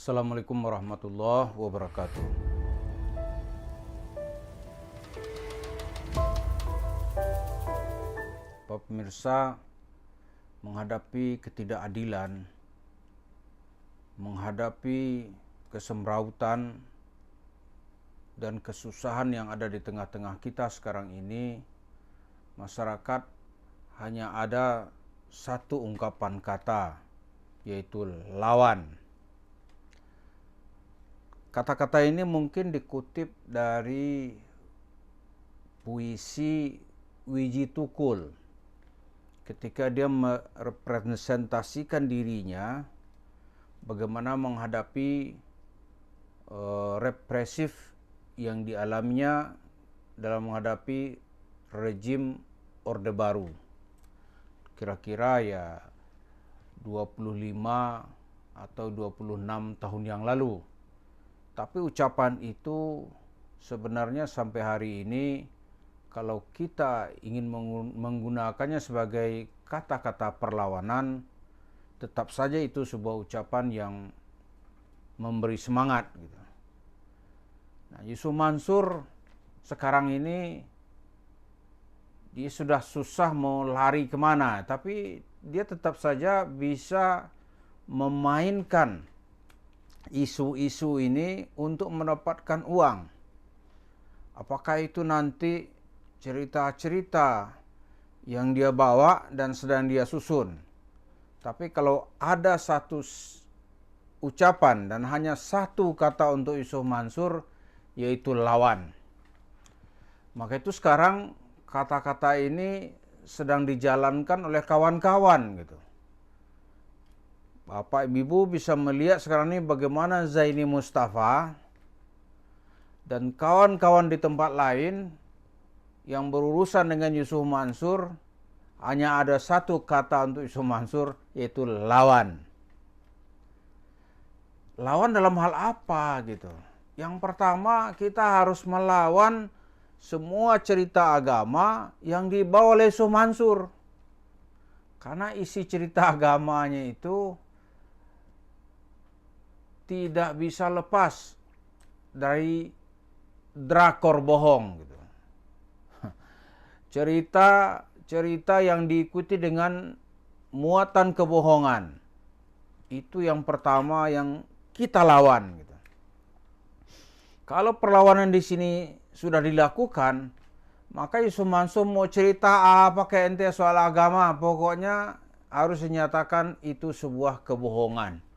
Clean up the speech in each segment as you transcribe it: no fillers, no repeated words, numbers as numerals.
Assalamualaikum warahmatullahi wabarakatuh. Pak pemirsa, menghadapi ketidakadilan, menghadapi kesemrautan dan kesusahan yang ada di tengah-tengah kita sekarang ini, masyarakat hanya ada satu ungkapan kata, yaitu lawan. Kata-kata ini mungkin dikutip dari puisi Wiji Tukul ketika dia merepresentasikan dirinya bagaimana menghadapi represif yang dialaminya dalam menghadapi rejim Orde Baru. Kira-kira ya 25 atau 26 tahun yang lalu. Tapi ucapan itu sebenarnya sampai hari ini kalau kita ingin menggunakannya sebagai kata-kata perlawanan, tetap saja itu sebuah ucapan yang memberi semangat gitu. Nah, Yusuf Mansur sekarang ini dia sudah susah mau lari kemana, tapi dia tetap saja bisa memainkan isu-isu ini untuk mendapatkan uang. Apakah itu nanti cerita-cerita yang dia bawa dan sedang dia susun. Tapi kalau ada satu ucapan dan hanya satu kata untuk Yusuf Mansur, yaitu lawan. Maka itu sekarang kata-kata ini sedang dijalankan oleh kawan-kawan gitu. Bapak Ibu bisa melihat sekarang ini bagaimana Zaini Mustafa dan kawan-kawan di tempat lain yang berurusan dengan Yusuf Mansur, hanya ada satu kata untuk Yusuf Mansur, yaitu lawan. Lawan dalam hal apa gitu? Yang pertama, kita harus melawan semua cerita agama yang dibawa oleh Yusuf Mansur. Karena isi cerita agamanya itu tidak bisa lepas dari drakor bohong gitu. Cerita yang diikuti dengan muatan kebohongan. Itu yang pertama yang kita lawan gitu. Kalau perlawanan di sini sudah dilakukan, maka Yusuf Mansur mau cerita apa kayak ente soal agama, pokoknya harus dinyatakan itu sebuah kebohongan.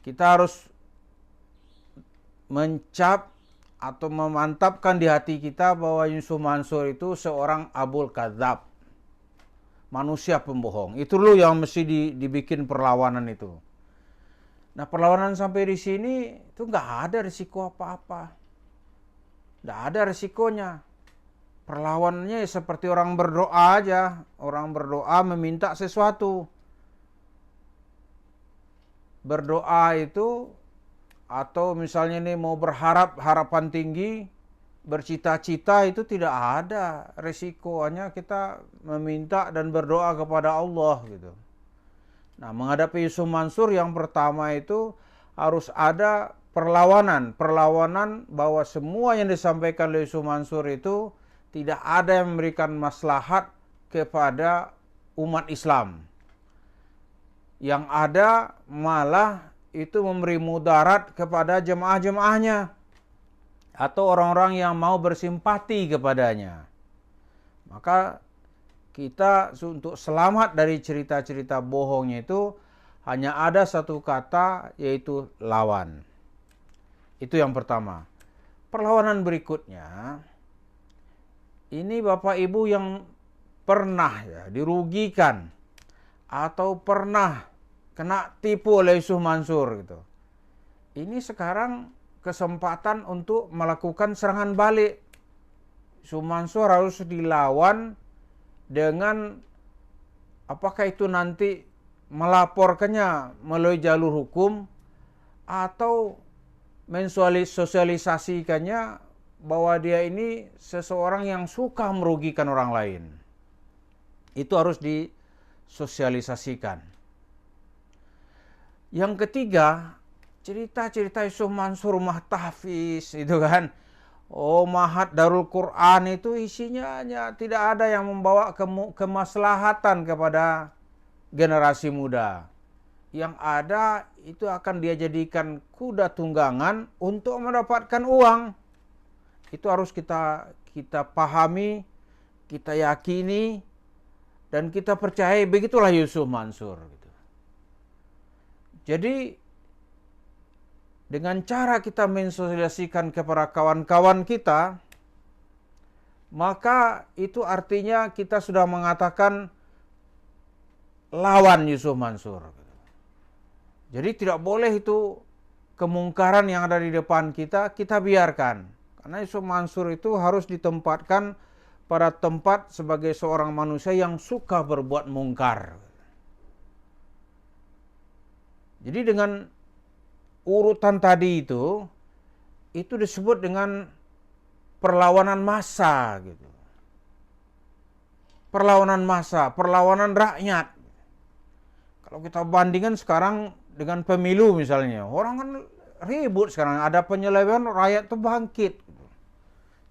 Kita harus mencap atau memantapkan di hati kita bahwa Yusuf Mansur itu seorang abul kadzab, manusia pembohong. Itu loh yang mesti dibikin perlawanan itu. Nah, perlawanan sampai di sini itu nggak ada risiko apa-apa, nggak ada risikonya. Perlawanannya seperti orang berdoa aja, orang berdoa meminta sesuatu. Berdoa itu atau misalnya ini mau berharap harapan tinggi, bercita-cita, itu tidak ada resikonya, kita meminta dan berdoa kepada Allah gitu. Nah, menghadapi Yusuf Mansur yang pertama itu harus ada perlawanan bahwa semua yang disampaikan oleh Yusuf Mansur itu tidak ada yang memberikan maslahat kepada umat Islam. Yang ada malah itu memberi mudarat kepada jemaah-jemaahnya atau orang-orang yang mau bersimpati kepadanya. Maka kita untuk selamat dari cerita-cerita bohongnya itu hanya ada satu kata, yaitu lawan. Itu yang pertama. Perlawanan berikutnya, ini Bapak Ibu yang pernah dirugikan atau pernah kena tipu oleh Yusuf Mansur gitu. Ini sekarang kesempatan untuk melakukan serangan balik. Yusuf Mansur harus dilawan dengan apakah itu nanti melaporkannya melalui jalur hukum atau mensosialisasikannya bahwa dia ini seseorang yang suka merugikan orang lain. Itu harus disosialisasikan. Yang ketiga, cerita-cerita Yusuf Mansur rumah tahfiz itu kan. Oh, Mahat Darul Quran itu isinya hanya tidak ada yang membawa kemaslahatan kepada generasi muda. Yang ada itu akan dia jadikan kuda tunggangan untuk mendapatkan uang. Itu harus kita pahami, kita yakini, dan kita percaya begitulah Yusuf Mansur. Jadi dengan cara kita mensosialisasikan kepada kawan-kawan kita, maka itu artinya kita sudah mengatakan lawan Yusuf Mansur. Jadi tidak boleh itu kemungkaran yang ada di depan kita biarkan. Karena Yusuf Mansur itu harus ditempatkan pada tempat sebagai seorang manusia yang suka berbuat mungkar. Jadi dengan urutan tadi itu disebut dengan perlawanan massa gitu. Perlawanan massa, perlawanan rakyat. Kalau kita bandingkan sekarang dengan pemilu misalnya, orang kan ribut sekarang, ada penyelewengan, rakyat tuh bangkit.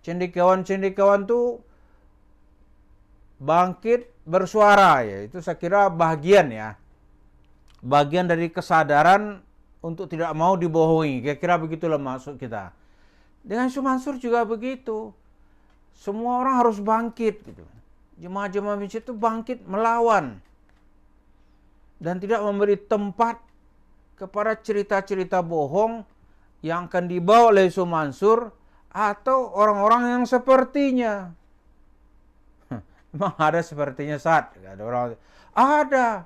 Cendekiawan-cendekiawan tuh bangkit bersuara ya, itu saya kira bagian dari kesadaran untuk tidak mau dibohongi. Kira-kira begitulah maksud kita. Dengan Yusuf Mansur juga begitu. Semua orang harus bangkit gitu. Jemaah-jemaah masjid itu bangkit melawan. Dan tidak memberi tempat kepada cerita-cerita bohong yang akan dibawa oleh Yusuf Mansur atau orang-orang yang sepertinya. Memang ada sepertinya saat ada orang ada.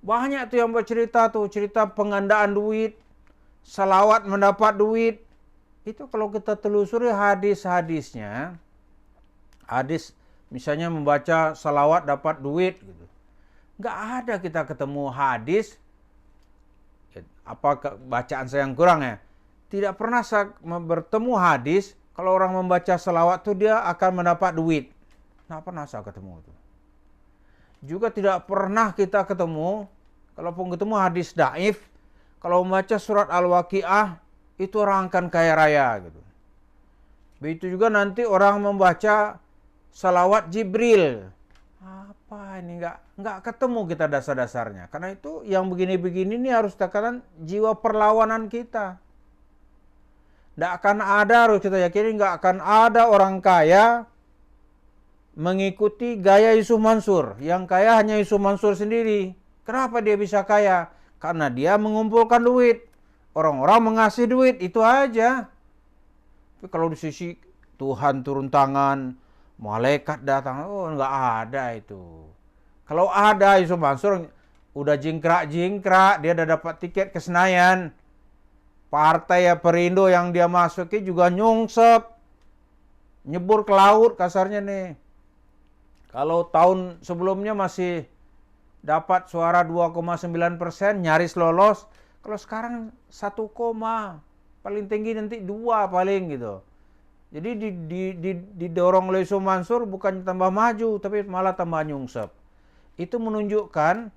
Banyak tuh yang bercerita tuh, cerita pengandaan duit, salawat mendapat duit. Itu kalau kita telusuri hadis-hadisnya, hadis misalnya membaca salawat dapat duit gitu. Nggak ada kita ketemu hadis, apa bacaan saya yang kurang ya. Tidak pernah saya bertemu hadis, kalau orang membaca salawat tuh dia akan mendapat duit. Nggak pernah saya ketemu itu. Juga tidak pernah kita ketemu, kalaupun ketemu hadis daif, kalau membaca surat Al-Waqiah, itu orang akan kaya raya gitu. Begitu juga nanti orang membaca salawat Jibril. Apa ini nggak ketemu kita dasar-dasarnya. Karena itu yang begini-begini ini harus dikatakan jiwa perlawanan kita. Nggak akan ada, harus kita yakini, nggak akan ada orang kaya mengikuti gaya Yusuf Mansur. Yang kaya hanya Yusuf Mansur sendiri. Kenapa dia bisa kaya? Karena dia mengumpulkan duit. Orang-orang mengasih duit, itu aja. Tapi kalau di sisi Tuhan turun tangan, malaikat datang, oh nggak ada itu. Kalau ada Yusuf Mansur, udah jingkrak-jingkrak, dia udah dapat tiket ke Senayan. Partai Perindo yang dia masuki juga nyungsep. Nyebur ke laut kasarnya nih. Kalau tahun sebelumnya masih dapat suara 2,9%, nyaris lolos. Kalau sekarang 1, paling tinggi nanti 2 paling gitu. Jadi didorong oleh Yusuf Mansur bukan tambah maju, tapi malah tambah nyungsep. Itu menunjukkan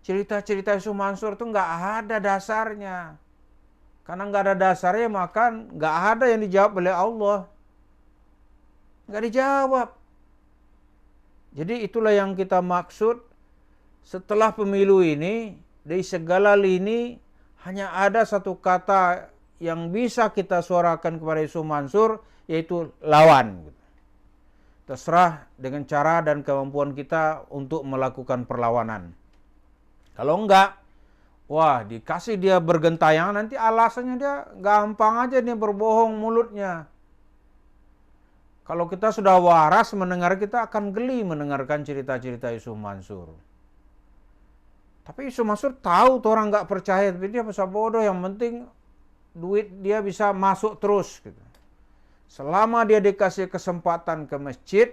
cerita-cerita Yusuf Mansur itu nggak ada dasarnya. Karena nggak ada dasarnya, maka nggak ada yang dijawab oleh Allah. Nggak dijawab. Jadi itulah yang kita maksud. Setelah pemilu ini, dari segala lini, hanya ada satu kata yang bisa kita suarakan kepada Yusuf Mansur, yaitu lawan. Terserah dengan cara dan kemampuan kita untuk melakukan perlawanan. Kalau enggak, wah dikasih dia bergentayangan, nanti alasannya dia gampang aja dia berbohong mulutnya. Kalau kita sudah waras mendengar, kita akan geli mendengarkan cerita-cerita Yusuf Mansur. Tapi Yusuf Mansur tahu tuh orang nggak percaya, tapi dia pasal bodoh, yang penting duit dia bisa masuk terus gitu. Selama dia dikasih kesempatan ke masjid,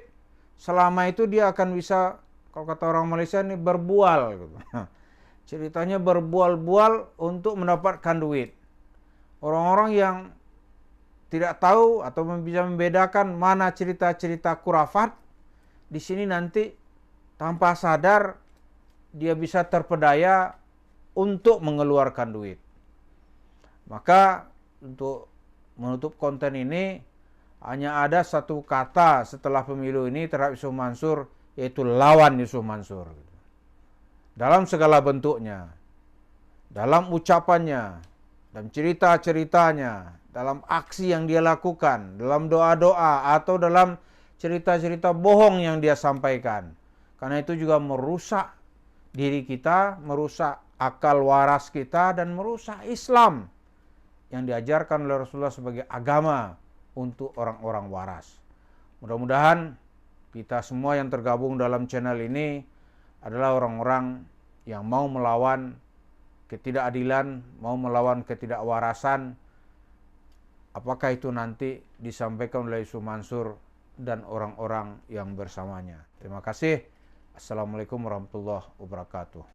selama itu dia akan bisa, kalau kata orang Malaysia ini, berbual gitu. Ceritanya berbual-bual untuk mendapatkan duit. Orang-orang yang tidak tahu atau bisa membedakan mana cerita-cerita kurafat, di sini nanti tanpa sadar dia bisa terpedaya untuk mengeluarkan duit. Maka untuk menutup konten ini, hanya ada satu kata setelah pemilu ini terhadap Yusuf Mansur, yaitu lawan Yusuf Mansur. Dalam segala bentuknya, dalam ucapannya, dalam cerita-ceritanya, dalam aksi yang dia lakukan, dalam doa-doa, atau dalam cerita-cerita bohong yang dia sampaikan. Karena itu juga merusak diri kita, merusak akal waras kita, dan merusak Islam yang diajarkan oleh Rasulullah sebagai agama untuk orang-orang waras. Mudah-mudahan kita semua yang tergabung dalam channel ini adalah orang-orang yang mau melawan ketidakadilan, mau melawan ketidakwarasan, apakah itu nanti disampaikan oleh Yusuf Mansur dan orang-orang yang bersamanya. Terima kasih. Assalamualaikum warahmatullahi wabarakatuh.